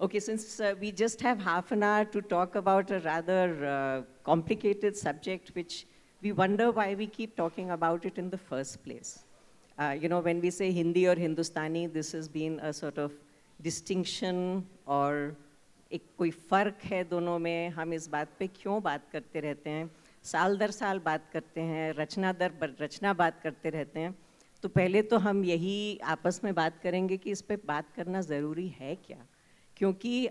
Okay, since we just have half an hour to talk about a rather complicated subject, which we wonder why we keep talking about it in the first place. You know, when we say Hindi or Hindustani, this has been a sort of distinction or एक कोई फ़र्क है दोनों में, हम इस बात पे क्यों बात करते रहते हैं, साल दर साल बात करते हैं, रचना दर रचना बात करते रहते हैं. तो पहले तो हम यही आपस में बात करेंगे कि इस पे बात करना ज़रूरी है क्या, क्योंकि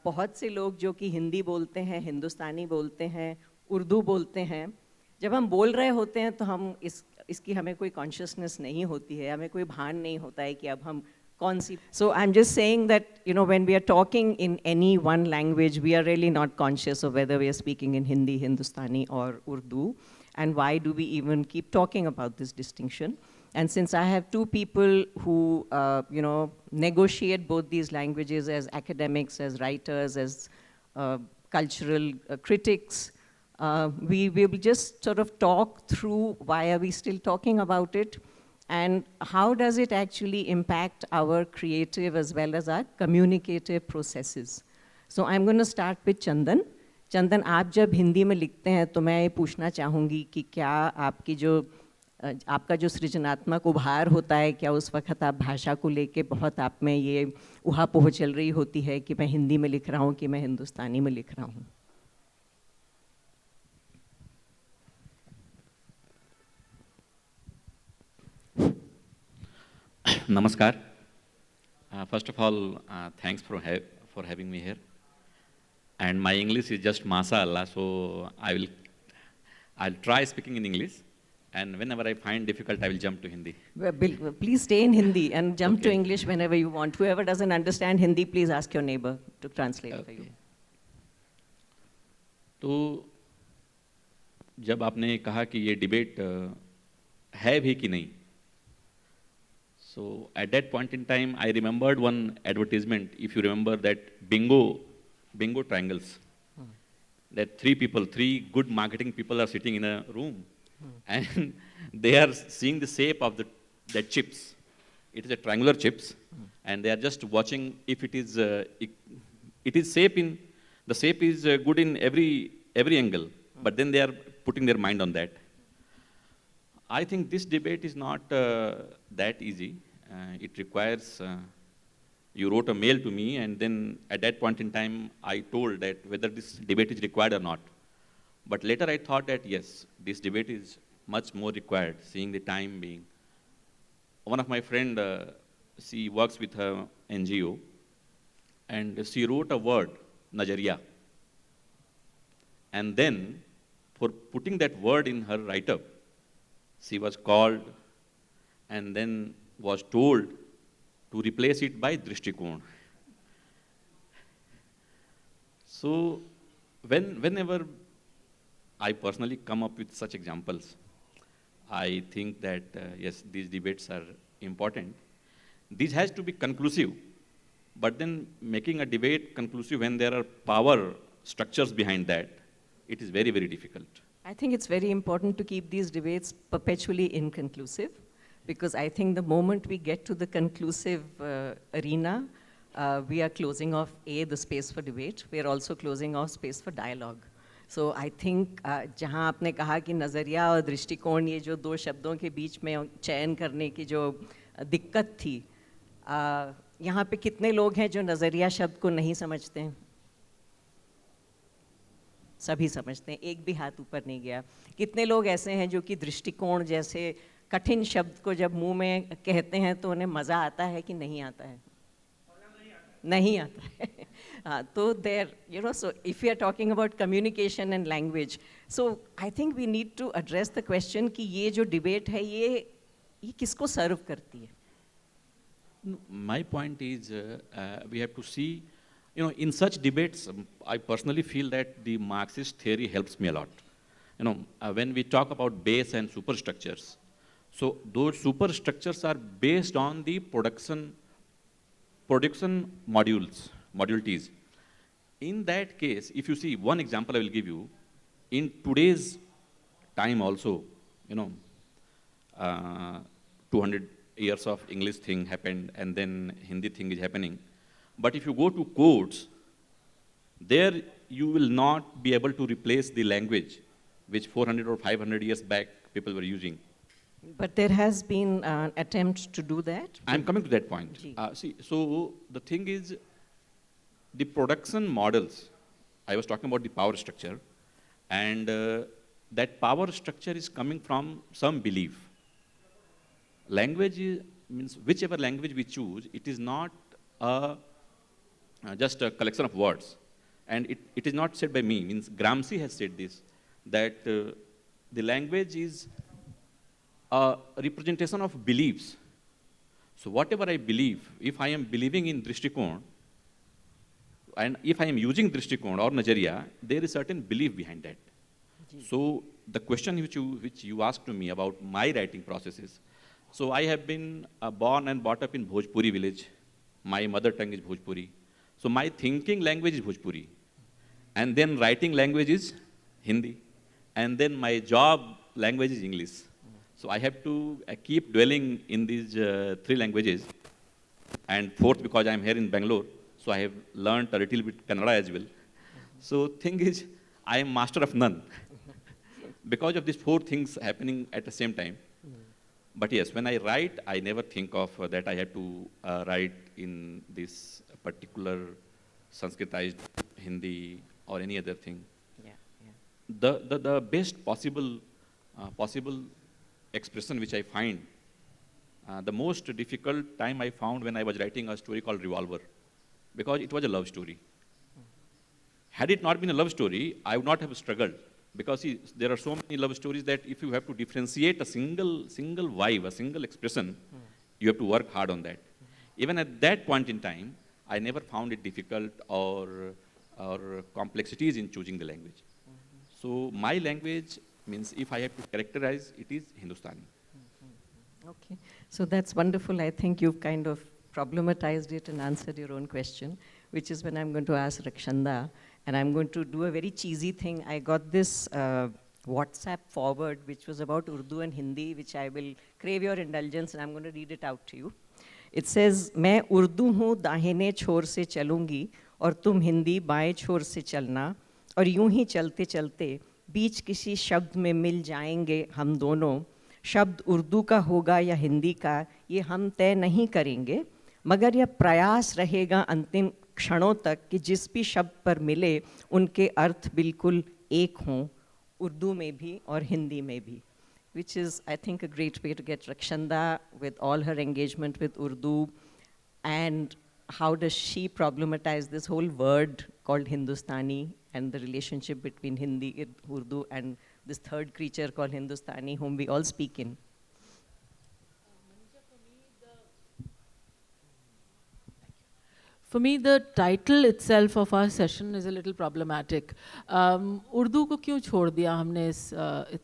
बहुत से लोग जो कि हिंदी बोलते हैं, हिंदुस्तानी बोलते हैं, उर्दू बोलते हैं, जब हम बोल रहे होते हैं तो हम इसकी हमें कोई कॉन्शियसनेस नहीं होती है, हमें कोई भान नहीं होता है कि अब हम कौन सी. So I'm just saying that, you know, when we are talking in any one language, we are really not conscious of whether we are speaking in Hindi, Hindustani or Urdu, and why do we even keep talking about this distinction. And since I have two people who, you know, negotiate both these languages as academics, as writers, as cultural critics, we will just sort of talk through why are we still talking about it, and how does it actually impact our creative as well as our communicative processes. So I'm going to start with Chandan. Chandan, आप जब हिंदी में लिखते हैं तो मैं ये पूछना चाहूँगी कि क्या आपकी जो आपका जो सृजनात्मक उभार होता है, क्या उस वक्त आप भाषा को लेके बहुत आप में ये उहापोह चल रही होती है कि मैं हिंदी में लिख रहा हूँ कि मैं हिंदुस्तानी में लिख रहा हूँ? Namaskar. First of all, thanks for having me here. And my English is just mashallah, so I'll try speaking in English. And whenever I find difficult, I will jump to Hindi. Well, please stay in Hindi and jump to English whenever you want. Whoever doesn't understand Hindi, please ask your neighbor to translate for you. तो जब आपने कहा कि ये debate है भी कि नहीं, so at that point in time, I remembered one advertisement, if you remember that bingo triangles, that three good marketing people are sitting in a room, and they are seeing the shape of that chips. It is a triangular chips, and they are just watching if it is the shape is good in every angle, but then they are putting their mind on that. I think this debate is not that easy. It requires, you wrote a mail to me, and then at that point in time, I told that whether this debate is required or not. But later I thought that yes, this debate is much more required, seeing the time being. One of my friend, she works with her NGO, and she wrote a word, Najariya. And then, for putting that word in her write-up, she was called and then was told to replace it by Drishtikon. So, whenever I personally come up with such examples, I think that yes, these debates are important. This has to be conclusive, but then making a debate conclusive when there are power structures behind that, it is very, very difficult. I think it's very important to keep these debates perpetually inconclusive, because I think the moment we get to the conclusive arena, we are closing off the space for debate. We are also closing off space for dialogue. So I think जहाँ आपने कहा कि नज़रिया और दृष्टिकोण, ये जो दो शब्दों के बीच में चयन करने की जो दिक्कत थी, यहाँ पे कितने लोग हैं जो नज़रिया शब्द को नहीं समझते हैं? सभी समझते हैं, एक भी हाथ ऊपर नहीं गया. कितने लोग ऐसे हैं जो कि दृष्टिकोण जैसे कठिन शब्द को जब मुंह में कहते हैं तो उन्हें मज़ा आता है कि नहीं आता है? नहीं आता है. तो there, you know, so if we are talking about communication and language, so I think we need to address the question कि ये जो debate है ये किसको serve करती है? My point is, we have to see, you know, in such debates, I personally feel that the Marxist theory helps me a lot. You know, when we talk about base and superstructures, so those superstructures are based on the production modules. In that case, if you see one example I will give you, in today's time also, you know, 200 years of English thing happened, and then Hindi thing is happening. But if you go to courts, there you will not be able to replace the language which 400 or 500 years back people were using. But there has been an attempt to do that. I'm coming to that point. Ji. See, so the thing is, the production models, I was talking about the power structure, and that power structure is coming from some belief. Language means whichever language we choose, it is not just a collection of words. And it is not said by me, means Gramsci has said this, that the language is a representation of beliefs. So whatever I believe, if I am believing in Drishtikon, and if I am using Drishtikon or Nazariya, there is certain belief behind that. So the question which you asked to me about my writing processes, so I have been born and brought up in Bhojpuri village. My mother tongue is Bhojpuri. So my thinking language is Bhojpuri. And then writing language is Hindi. And then my job language is English. So I have to keep dwelling in these three languages. And fourth, because I'm here in Bangalore, so I have learned a little bit Kannada as well. So thing is, I am master of none. Because of these four things happening at the same time. But yes, when I write, I never think of that I have to write in this particular Sanskritized Hindi or any other thing. Yeah, yeah. The best possible expression which I find, the most difficult time I found when I was writing a story called Revolver, because it was a love story. Had it not been a love story, I would not have struggled. Because see, there are so many love stories that if you have to differentiate a single vibe, a single expression, you have to work hard on that. Even at that point in time, I never found it difficult or complexities in choosing the language. So my language means if I have to characterize, it is Hindustani. Okay, so that's wonderful. I think you've kind of problematized it and answered your own question, which is when I'm going to ask Rakshanda, and I'm going to do a very cheesy thing. I got this WhatsApp forward, which was about Urdu and Hindi, which I will crave your indulgence, and I'm going to read it out to you. It says, मैं उर्दू हूँ दाहिने छोर से चलूँगी और तुम हिंदी बाएं छोर से चलना और यूं ही चलते चलते बीच किसी शब्द में मिल जाएंगे हम दोनों शब्द उर्दू का होगा या हिंदी का ये हम तय नहीं करेंगे मगर यह प्रयास रहेगा अंतिम क्षणों तक कि जिस भी शब्द पर मिले उनके अर्थ बिल्कुल एक हों उर्दू में भी और हिंदी में भी, which is, I think, a great way to get Rakshanda with all her engagement with Urdu. And how does she problematize this whole word called Hindustani and the relationship between Hindi, Urdu, and this third creature called Hindustani, whom we all speak in? For me, the title itself of our session is a little problematic. Urdu को क्यों छोड़ दिया हमने इस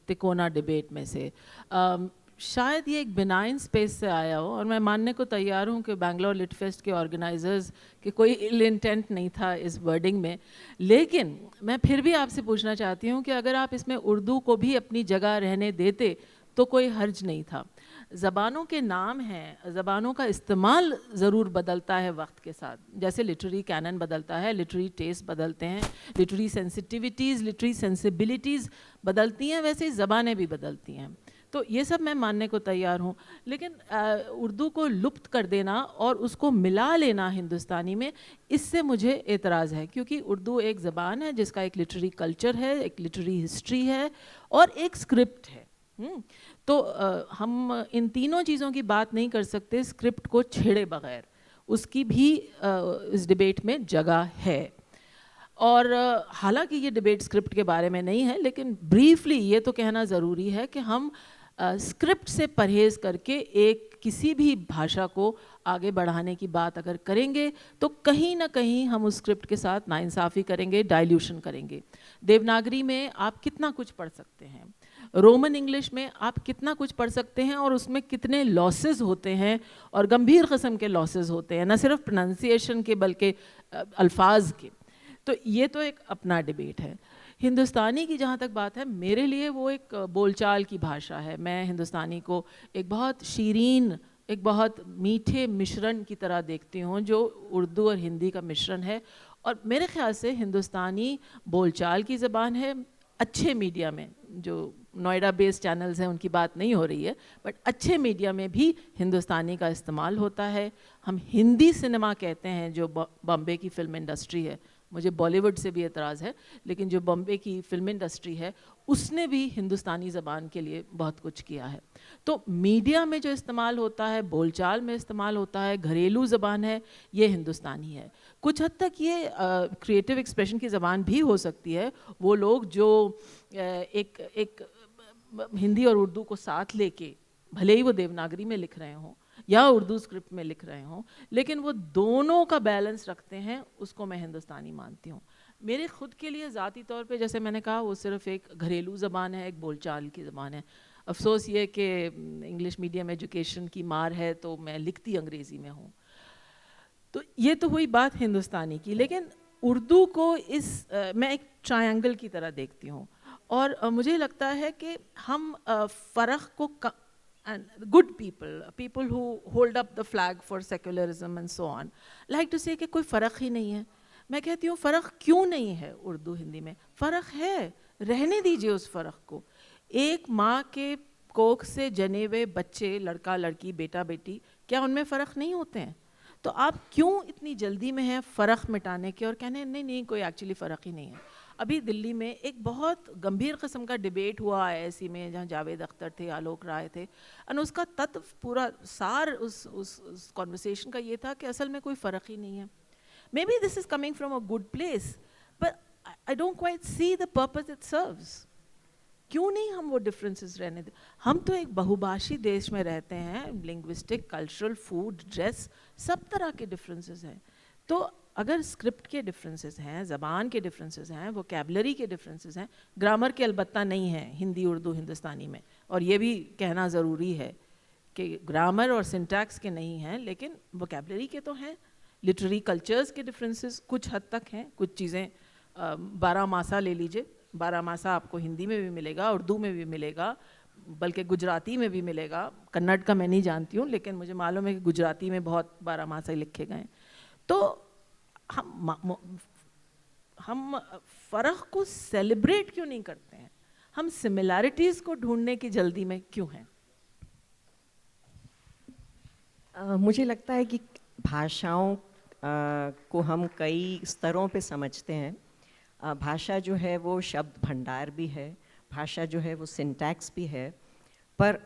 तिकोना debate में से? शायद ये एक बिनाइन स्पेस से आया हो और मैं मानने को तैयार हूँ कि बैंगलोर लिट फेस्ट के ऑर्गेनाइजर्स के कोई इल इंटेंट नहीं था इस वर्डिंग में, लेकिन मैं फिर भी आपसे पूछना चाहती हूँ कि अगर आप इसमें उर्दू को भी अपनी जगह रहने देते तो कोई हर्ज नहीं था. ज़बानों के नाम हैं, ज़बानों का इस्तेमाल ज़रूर बदलता है वक्त के साथ, जैसे लिटरेरी कैनन बदलता है, लिटरेरी टेस्ट बदलते हैं, लिटरेरी सेंसिटिविटीज़, लिटरेरी सेंसिबिलिटीज़ बदलती हैं, वैसे ही ज़बानें भी बदलती हैं. तो ये सब मैं मानने को तैयार हूँ, लेकिन उर्दू को लुप्त कर देना और उसको मिला लेना हिंदुस्तानी में, इससे मुझे एतराज़ है, क्योंकि उर्दू एक ज़बान है जिसका एक लिटरेरी कल्चर है, एक लिटरेरी हिस्ट्री है और एक स्क्रिप्ट है. तो हम इन तीनों चीज़ों की बात नहीं कर सकते स्क्रिप्ट को छेड़े बगैर, उसकी भी इस डिबेट में जगह है. और हालांकि ये डिबेट स्क्रिप्ट के बारे में नहीं है, लेकिन ब्रीफली ये तो कहना ज़रूरी है कि हम स्क्रिप्ट से परहेज़ करके एक किसी भी भाषा को आगे बढ़ाने की बात अगर करेंगे तो कहीं ना कहीं हम उस स्क्रिप्ट के साथ नाइंसाफ़ी करेंगे, डाइल्यूशन करेंगे. देवनागरी में आप कितना कुछ पढ़ सकते हैं, रोमन इंग्लिश में आप कितना कुछ पढ़ सकते हैं और उसमें कितने लॉसेस होते हैं और गंभीर किस्म के लॉसेस होते हैं, न सिर्फ प्रोनाउंसिएशन के बल्कि अल्फाज के. तो ये तो एक अपना डिबेट है. हिंदुस्तानी की जहाँ तक बात है, मेरे लिए वो एक बोलचाल की भाषा है. मैं हिंदुस्तानी को एक बहुत शीरीन ایک بہت میٹھے مشرن کی طرح دیکھتی ہوں جو اردو اور ہندی کا مشرن ہے. اور میرے خیال سے ہندوستانی بول چال کی زبان ہے. اچھے میڈیا میں, جو نوئیڈا بیسڈ چینلز ہیں ان کی بات نہیں ہو رہی ہے, بٹ اچھے میڈیا میں بھی ہندوستانی کا استعمال ہوتا ہے. ہم ہندی سنیما کہتے ہیں جو بامبے کی فلم انڈسٹری ہے, مجھے بالی ووڈ سے بھی اعتراض ہے, لیکن جو بامبے کی فلم انڈسٹری ہے اس نے بھی ہندوستانی زبان کے لیے بہت کچھ کیا ہے. تو میڈیا میں جو استعمال ہوتا ہے, بول چال میں استعمال ہوتا ہے, گھریلو زبان ہے, یہ ہندوستانی ہے. کچھ حد تک یہ کریٹیو ایکسپریشن کی زبان بھی ہو سکتی ہے. وہ لوگ جو ایک ہندی اور اردو کو ساتھ لے کے, بھلے ہی وہ دیوناگری میں لکھ رہے ہوں یا اردو اسکرپٹ میں لکھ رہے ہوں, لیکن وہ دونوں کا بیلنس رکھتے ہیں, اس کو میں ہندوستانی مانتی ہوں. میرے خود کے لیے ذاتی طور پہ جیسے میں نے کہا وہ صرف ایک گھریلو زبان ہے, ایک بول چال کی زبان ہے. افسوس یہ کہ انگلش میڈیم ایجوکیشن کی مار ہے تو میں لکھتی انگریزی میں ہوں. تو یہ تو ہوئی بات ہندوستانی کی, لیکن اردو کو میں ایک ٹرائنگل کی طرح دیکھتی ہوں. اور مجھے لگتا ہے کہ ہم فرق کو good people who hold up the flag for secularism and so on like to say کہ کوئی فرق ہی نہیں ہے. میں کہتی ہوں فرق کیوں نہیں ہے اردو ہندی میں؟ فرق ہے, رہنے دیجئے اس فرق کو. ایک ماں کے کوکھ سے جنے ہوئے بچے, لڑکا لڑکی بیٹا بیٹی, کیا ان میں فرق نہیں ہوتے ہیں؟ تو آپ کیوں اتنی جلدی میں ہیں فرق مٹانے کے اور کہنے نہیں کوئی ایکچولی فرق ہی نہیں ہے. ابھی دلی میں ایک بہت گمبھیر قسم کا ڈیبیٹ ہوا IISc میں, جہاں جاوید اختر تھے, آلوک رائے تھے, اور اس کا پورا سار اس کانورسیشن کا یہ تھا کہ اصل میں کوئی فرق ہی نہیں ہے. May be this is coming from a good place, but I don't quite see the purpose it serves. کیوں نہیں ہم وہ ڈفرینسز رہنے دیں؟ ہم تو ایک بہوبھاشی دیش میں رہتے ہیں, لنگوسٹک, کلچرل, فوڈ, ڈریس, سب طرح کے ڈفرینسز ہیں. تو اگر اسکرپٹ کے ڈفرینسز ہیں, زبان کے ڈفرینسز ہیں, ووکیبلری کے ڈفرینسز ہیں, گرامر کے البتہ نہیں ہیں ہندی اردو ہندوستانی میں, اور یہ بھی کہنا ضروری ہے کہ گرامر اور سنٹیکس کے نہیں ہیں, لیکن ووکیبلری کے تو ہیں. لٹریری کلچرز کے ڈفرینسز کچھ حد تک ہیں. کچھ چیزیں بارہ ماسا لے لیجئے, بارہ ماسا آپ کو ہندی میں بھی ملے گا, اردو میں بھی ملے گا, بلکہ گجراتی میں بھی ملے گا. کنڑ کا میں نہیں جانتی ہوں, لیکن مجھے معلوم ہے کہ گجراتی میں بہت بارہ ماسا لکھے گئے ہیں. تو ہم فرق کو سیلیبریٹ کیوں نہیں کرتے ہیں؟ ہم سملیرٹیز کو ڈھونڈنے کی جلدی میں کیوں ہیں؟ مجھے لگتا ہے کہ بھاشاؤں کو ہم کئی ستروں پہ سمجھتے ہیں. بھاشا جو ہے وہ شبد بھنڈار بھی ہے, بھاشا جو ہے وہ سنٹیکس بھی ہے, پر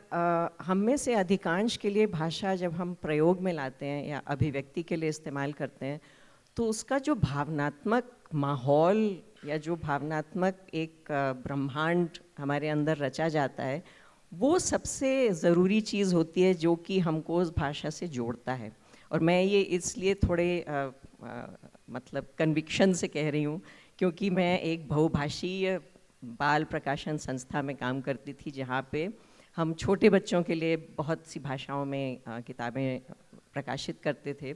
ہم میں سے ادھیکانش کے لیے بھاشا جب ہم پریوگ میں لاتے ہیں یا ابھیویکتی کے لیے استعمال کرتے ہیں تو اس کا جو بھاوناتمک ماحول یا جو بھاوناتمک ایک برہمانڈ ہمارے اندر رچا جاتا ہے, وہ سب سے ضروری چیز ہوتی ہے جو کہ ہم کو اس بھاشا سے جوڑتا ہے. اور میں یہ اس لیے تھوڑے مطلب کنوکشن سے کہہ رہی ہوں کیونکہ میں ایک بہو بھاشی بال پرکاشن سنستھا میں کام کرتی تھی, جہاں پہ ہم چھوٹے بچوں کے لیے بہت سی بھاشاؤں میں کتابیں پرکاشت کرتے تھے.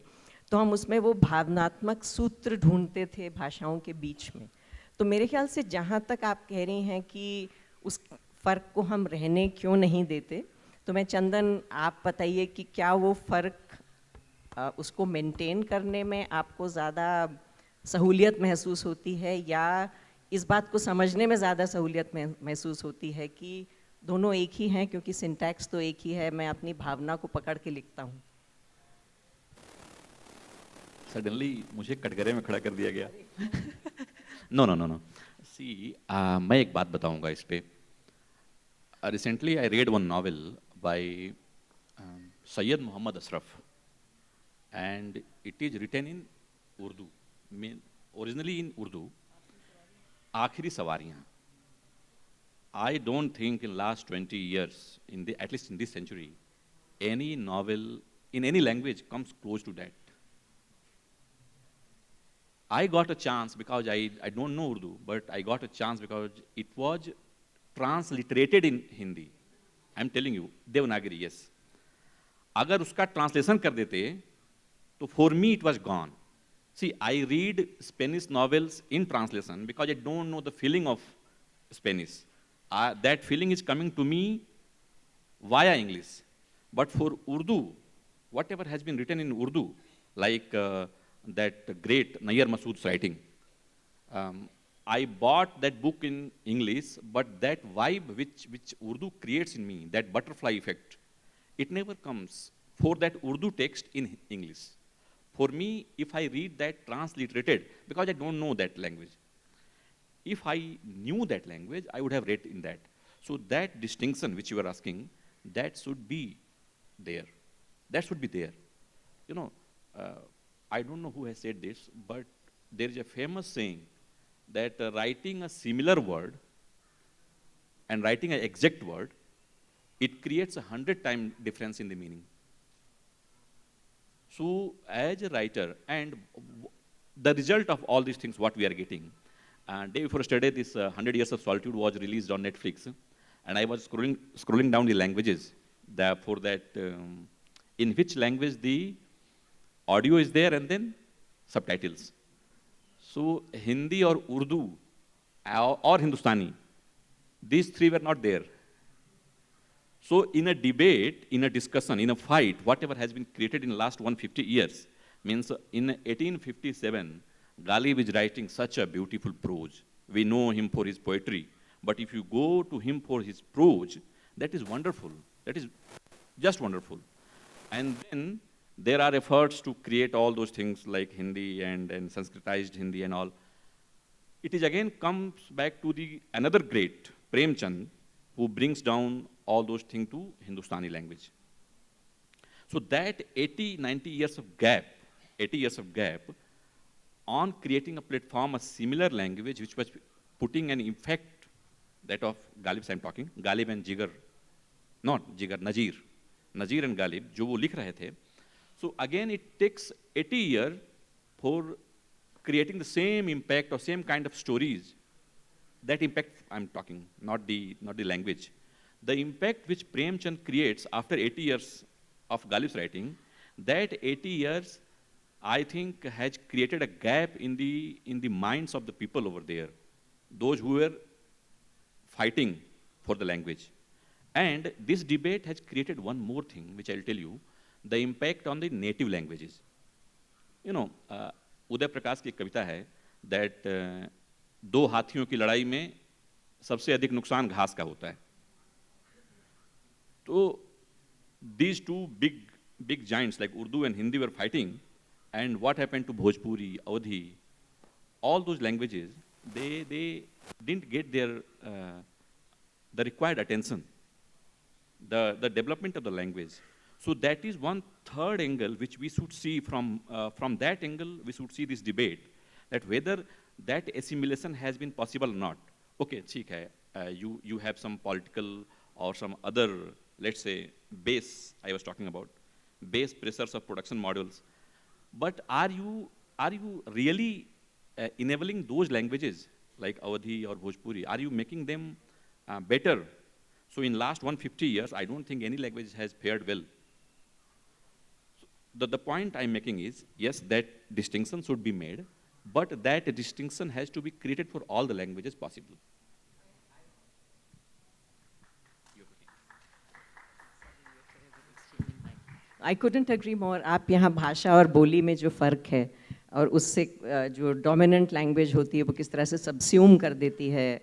تو ہم اس میں وہ بھاوناتمک سوتر ڈھونڈتے تھے بھاشاؤں کے بیچ میں. تو میرے خیال سے جہاں تک آپ کہہ رہی ہیں کہ اس فرق کو ہم رہنے کیوں نہیں دیتے, تو میں چندن آپ بتائیے کہ کیا وہ فرق اس کو مینٹین کرنے میں آپ کو زیادہ سہولیت محسوس ہوتی ہے یا اس بات کو سمجھنے میں زیادہ سہولیت محسوس ہوتی ہے کہ دونوں ایک ہی ہیں کیونکہ سنٹیکس تو ایک ہی ہے, میں اپنی بھاونا کو پکڑ کے لکھتا ہوں؟ سڈنلی مجھے کٹگرے میں کھڑا کر دیا گیا. نو سی, میں ایک بات بتاؤں گا اس پہ. Recently I read one novel by Syed Muhammad Ashraf and it is written in Urdu, originally in Urdu. آخری سواریاں. I don't think in last 20 years, at least in this century, any novel in any language comes close to that. I got a chance because I don't know Urdu, but I got a chance because it was transliterated in Hindi. I'm telling you, Devanagari, yes. Agar uska translation kar dete, to for me it was gone. See, I read Spanish novels in translation because I don't know the feeling of Spanish. That feeling is coming to me via English. But for Urdu, whatever has been written in Urdu, like that great Nayyar Masood's writing. I bought that book in English, but that vibe which Urdu creates in me, that butterfly effect, it never comes for that Urdu text in English. For me, if I read that transliterated, because I don't know that language, if I knew that language, I would have read in that. So that distinction which you are asking, that should be there. That should be there. You know, I don't know who has said this, but there is a famous saying that writing a similar word and writing an exact word, it creates 100-time difference in the meaning. So as a writer, and the result of all these things, what we are getting, day before yesterday, this 100 Years of Solitude was released on Netflix, and I was scrolling down the languages for that, in which language the audio is there and then subtitles. So Hindi or Urdu or Hindustani, these three were not there. So in a debate, in a discussion, in a fight, whatever has been created in the last 150 years, means in 1857, Ghalib is writing such a beautiful prose. We know him for his poetry, but if you go to him for his prose, that is wonderful. That is just wonderful. And then there are efforts to create all those things like Hindi and Sanskritized Hindi and all. It is again comes back to the another great, Prem Chand, who brings down all those things to Hindustani language. So that 80, 90 years of gap, 80 years of gap, on creating a platform, a similar language, which was putting an effect, that of Ghalib I'm talking, Ghalib and Jigar, not Jigar, Nazir and Ghalib, जो वो लिख रहे थे. So again, it takes 80 years for creating the same impact or same kind of stories. That impact I'm talking, not the language. The impact which Prem Chand creates after 80 years of Ghalib's writing, that 80 years, I think, has created a gap in the minds of the people over there, those who were fighting for the language. And this debate has created one more thing, which I'll tell you, the impact on the native languages. You know, Uday Prakash की एक कविता है that दो हाथियों की लड़ाई में सबसे अधिक नुकसान घास का होता है. So these two big giants like Urdu and Hindi were fighting, and what happened to Bhojpuri, Awadhi, all those languages, they didn't get their the required attention, the development of the language. So that is one third angle which we should see from that angle. We should see this debate, that whether that assimilation has been possible or not. Okay, ठीक है, you have some political or some other, let's say, base, I was talking about, base pressures of production models. But are you really enabling those languages like Awadhi or Bhojpuri? Are you making them better? So in last 150 years, I don't think any language has fared well. So the point I'm making is, yes, that distinction should be made, but that distinction has to be created for all the languages possible. I couldn't agree more. आप यहाँ भाषा और बोली में जो फ़र्क है और उससे जो डोमिनेंट लैंग्वेज होती है वो किस तरह से सबस्यूम कर देती है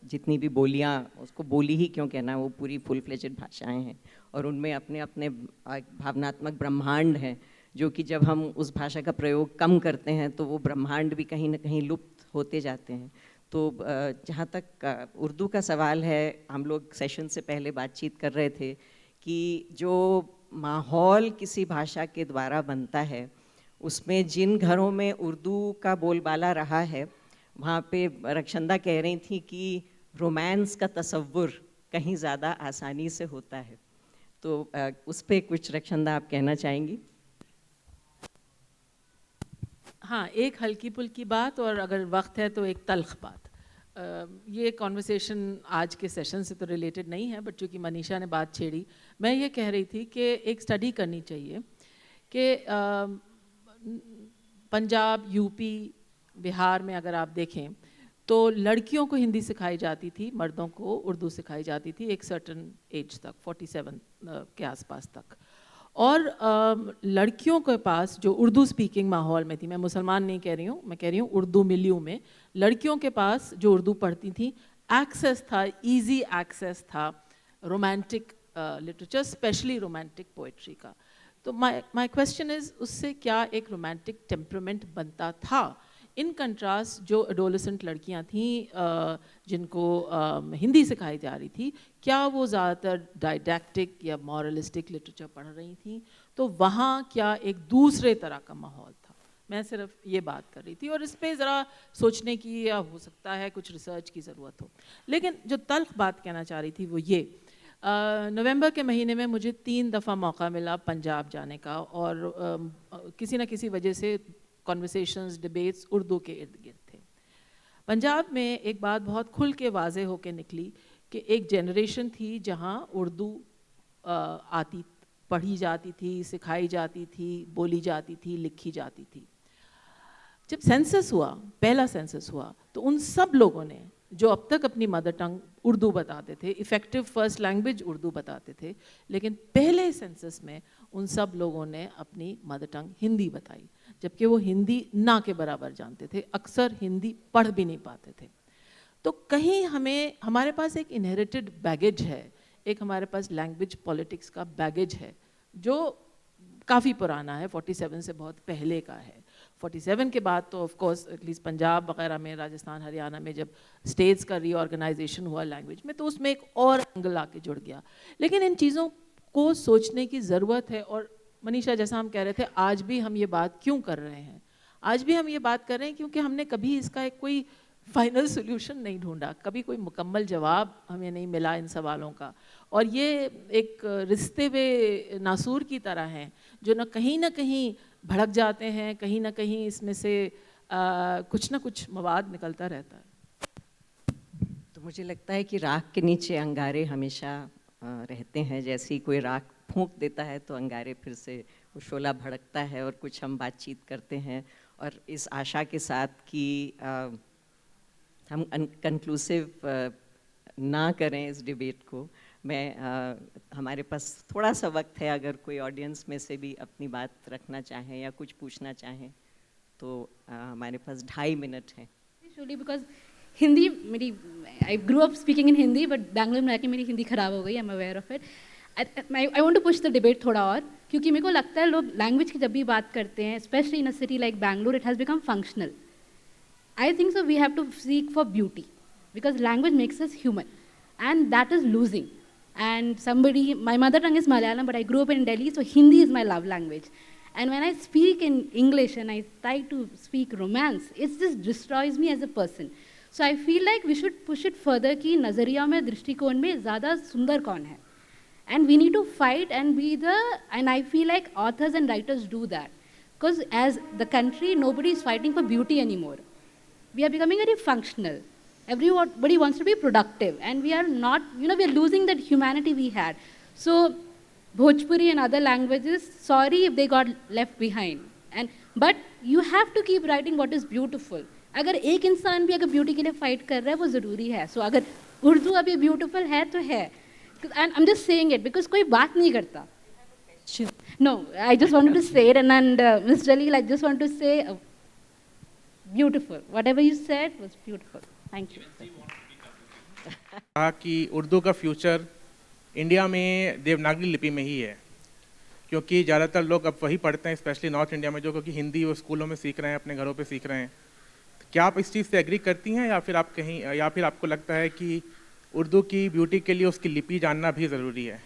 जितनी भी बोलियाँ, उसको बोली ही क्यों कहना, वो पूरी फुल फ्लेजेड भाषाएं हैं और उनमें अपने अपने भावनात्मक ब्रह्मांड हैं, जो कि जब हम उस भाषा का प्रयोग कम करते हैं तो वो ब्रह्मांड भी कहीं ना कहीं लुप्त होते जाते हैं. तो जहाँ तक उर्दू का सवाल है, हम लोग सेशन से पहले बातचीत कर रहे थे कि जो माहौल किसी भाषा के द्वारा बनता है, उसमें जिन घरों में उर्दू का बोलबाला रहा है, वहाँ पे रक्षंदा कह रही थी कि रोमांस का तसव्वुर कहीं ज़्यादा आसानी से होता है. तो उस पर कुछ रक्षंदा आप कहना चाहेंगी? हाँ, एक हल्की पुल्की बात और अगर वक्त है तो एक तल्ख बात. ये कॉन्वर्सेशन आज के सेशन से तो रिलेटेड नहीं है, बट चूँकि मनीषा ने बात छेड़ी, मैं ये कह रही थी कि एक स्टडी करनी चाहिए कि पंजाब, यूपी, बिहार में अगर आप देखें तो लड़कियों को हिंदी सिखाई जाती थी, मर्दों को उर्दू सिखाई जाती थी एक सर्टन एज तक, 47 के आसपास तक. اور لڑکیوں کے پاس جو اردو اسپیکنگ ماحول میں تھی, میں مسلمان نہیں کہہ رہی ہوں, میں کہہ رہی ہوں اردو ملیوں میں لڑکیوں کے پاس جو اردو پڑھتی تھیں ایکسیس تھا, ایزی ایکسیس تھا romantic literature, especially romantic poetry کا. تو مائی کویسچن از, اس سے کیا ایک رومانٹک ٹیمپرمنٹ بنتا تھا ان کنٹراسٹ جو ایڈولسنٹ لڑکیاں تھیں جن کو ہندی سکھائی جا رہی تھی, کیا وہ زیادہ تر ڈائڈیکٹک یا مورلسٹک لٹریچر پڑھ رہی تھیں؟ تو وہاں کیا ایک دوسرے طرح کا ماحول تھا؟ میں صرف یہ بات کر رہی تھی, اور اس پہ ذرا سوچنے کی یا ہو سکتا ہے کچھ ریسرچ کی ضرورت ہو. لیکن جو تلخ بات کہنا چاہ رہی تھی وہ یہ, نومبر کے مہینے میں مجھے 3 دفعہ موقع ملا پنجاب جانے کا, اور کسی نہ کسی وجہ سے کنورسیشنز, ڈبیٹس اردو کے ارد گرد تھے. پنجاب میں ایک بات بہت کھل کے واضح ہو کے نکلی کہ ایک جنریشن تھی جہاں اردو آتی, پڑھی جاتی تھی, سکھائی جاتی تھی, بولی جاتی تھی, لکھی جاتی تھی. جب سینسس ہوا, پہلا سینسس ہوا, تو ان سب لوگوں نے جو اب تک اپنی مدر ٹنگ اردو بتاتے تھے, ایفیکٹو فرسٹ لینگویج اردو بتاتے تھے, لیکن پہلے سینسس میں ان سب لوگوں نے اپنی مدر ٹنگ ہندی بتائی, جبکہ وہ ہندی نہ کے برابر جانتے تھے, اکثر ہندی پڑھ بھی نہیں پاتے تھے. تو کہیں ہمارے پاس ایک انہیریٹڈ بیگیج ہے, ایک ہمارے پاس لینگویج پولیٹکس کا بیگیج ہے جو کافی پرانا ہے, 47 سے بہت پہلے کا ہے. 47 کے بعد تو of course at least Punjab وغیرہ میں, راجستھان, ہریانہ میں جب اسٹیٹس کا ری آرگنائزیشن ہوا لینگویج میں, تو اس میں ایک اور اینگل آ کے جڑ گیا. لیکن ان چیزوں کو سوچنے کی ضرورت ہے, اور منیشا جیسا ہم کہہ رہے تھے, آج بھی ہم یہ بات کیوں کر رہے ہیں؟ آج بھی ہم یہ بات کر رہے ہیں کیونکہ ہم نے کبھی اس کا ایک کوئی فائنل سولوشن نہیں ڈھونڈا, کبھی کوئی مکمل جواب ہمیں نہیں ملا ان سوالوں کا. اور یہ ایک رشتے ہوئے ناسور کی طرح ہیں جو نہ کہیں بھڑک جاتے ہیں, کہیں نہ کہیں اس میں سے کچھ نہ کچھ مواد نکلتا رہتا ہے. تو مجھے لگتا ہے کہ راکھ کے نیچے انگارے ہمیشہ رہتے ہیں. جیسے ہی کوئی راکھ پھونک دیتا ہے تو انگارے پھر سے وہ شعلہ بھڑکتا ہے, اور کچھ ہم بات چیت کرتے ہیں. اور اس آشا کے ساتھ کہ ہم کنکلوسیو نہ کریں اس ڈیبیٹ کو, میں ہمارے پاس تھوڑا سا وقت ہے, اگر کوئی آڈینس میں سے بھی اپنی بات رکھنا چاہیں یا کچھ پوچھنا چاہیں تو ہمارے پاس 2.5 منٹ ہیں. بیکاز ہندی میری, I grew up speaking in Hindi, but Bangalore میں آ کے میری ہندی خراب ہو گئی, I am aware of it. I want to push the debate تھوڑا اور, کیونکہ میرے کو لگتا ہے لوگ لینگویج کی جب بھی بات کرتے ہیں, especially in a city like Bangalore, it has become functional. I think so we have to seek for beauty, because language makes us human, and that is losing. And my mother tongue is Malayalam, but I grew up in Delhi, so Hindi is my love language. And when I speak in English and I try to speak romance, it just destroys me as a person. So I feel like we should push it further ki nazariya mein, drishtikon mein zyada sundar kaun hai. And we need to fight and and I feel like authors and writers do that. Because as the country, nobody is fighting for beauty anymore. We are becoming very functional. Everybody wants to be productive, and we are not, we are losing that humanity we had. So Bhojpuri and other languages, sorry if they got left behind. But you have to keep writing what is beautiful. اگر ایک انسان بھی اگر beauty کے لیے fight کر رہا ہے وہ ضروری ہے. سو اگر اردو ابھی بیوٹیفل ہے تو ہے. I'm just saying it because کوئی بات نہیں کرتا. No, I just wanted to say it, and Ms. Jalil, I just want to say beautiful. Whatever you said was beautiful. Thank you. کہا کہ اردو کا فیوچر انڈیا میں دیوناگری لپی میں ہی ہے, کیونکہ زیادہ تر لوگ اب وہی پڑھتے ہیں, اسپیشلی نارتھ انڈیا میں, جو کیونکہ ہندی وہ اسکولوں میں سیکھ رہے ہیں, اپنے گھروں پہ سیکھ رہے ہیں. کیا آپ اس چیز سے ایگری کرتی ہیں, یا پھر آپ کو لگتا ہے کہ اردو کی بیوٹی کے لیے اس کی لپی جاننا بھی ضروری ہے؟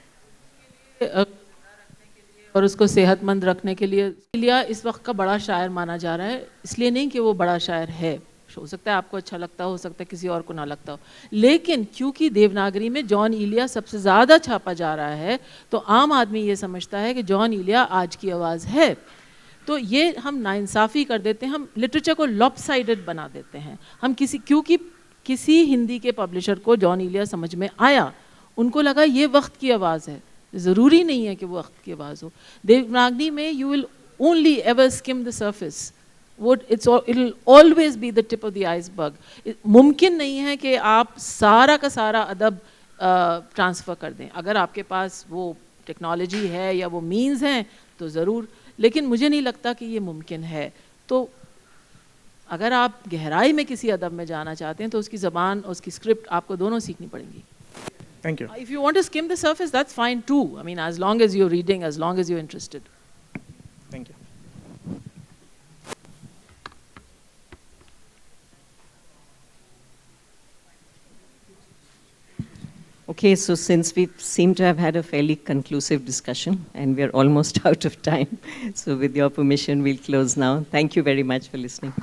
اور اس کو صحت مند رکھنے کے لیے اس وقت کا بڑا شاعر مانا جا رہا ہے, اس لیے نہیں کہ وہ بڑا شاعر ہے, ہو سکتا ہے آپ کو اچھا لگتا ہو سکتا ہے کسی اور کو نہ لگتا ہو, لیکن کیونکہ دیوناگری میں جان ایلیا سب سے زیادہ چھاپا جا رہا ہے تو عام آدمی یہ سمجھتا ہے کہ جان ایلیا آج کی آواز ہے. تو یہ ہم ناانصافی کر دیتے ہیں, ہم لٹریچر کو لاپ سائڈڈ بنا دیتے ہیں. ہم کیونکہ کسی ہندی کے پبلشر کو جان ایلیا سمجھ میں آیا, ان کو لگا یہ وقت کی آواز ہے, ضروری نہیں ہے کہ وہ وقت کی آواز ہو. دیوناگری میں you will only ever skim the surface, it will always be the tip of the iceberg. ممکن نہیں ہے کہ آپ سارا کا سارا ادب ٹرانسفر کر دیں. اگر آپ کے پاس وہ ٹیکنالوجی ہے یا وہ مینز ہیں تو ضرور, لیکن مجھے نہیں لگتا کہ یہ ممکن ہے. تو اگر آپ گہرائی میں کسی ادب میں جانا چاہتے ہیں تو اس کی زبان, اس کی اسکرپٹ آپ کو دونوں سیکھنی پڑیں گی. Thank you. If you want to skim the surface, that's fine too. I mean, as long as you're reading, as long as you're interested. Thank you. Okay, so since we seem to have had a fairly conclusive discussion and we're almost out of time, so with your permission, we'll close now. Thank you very much for listening.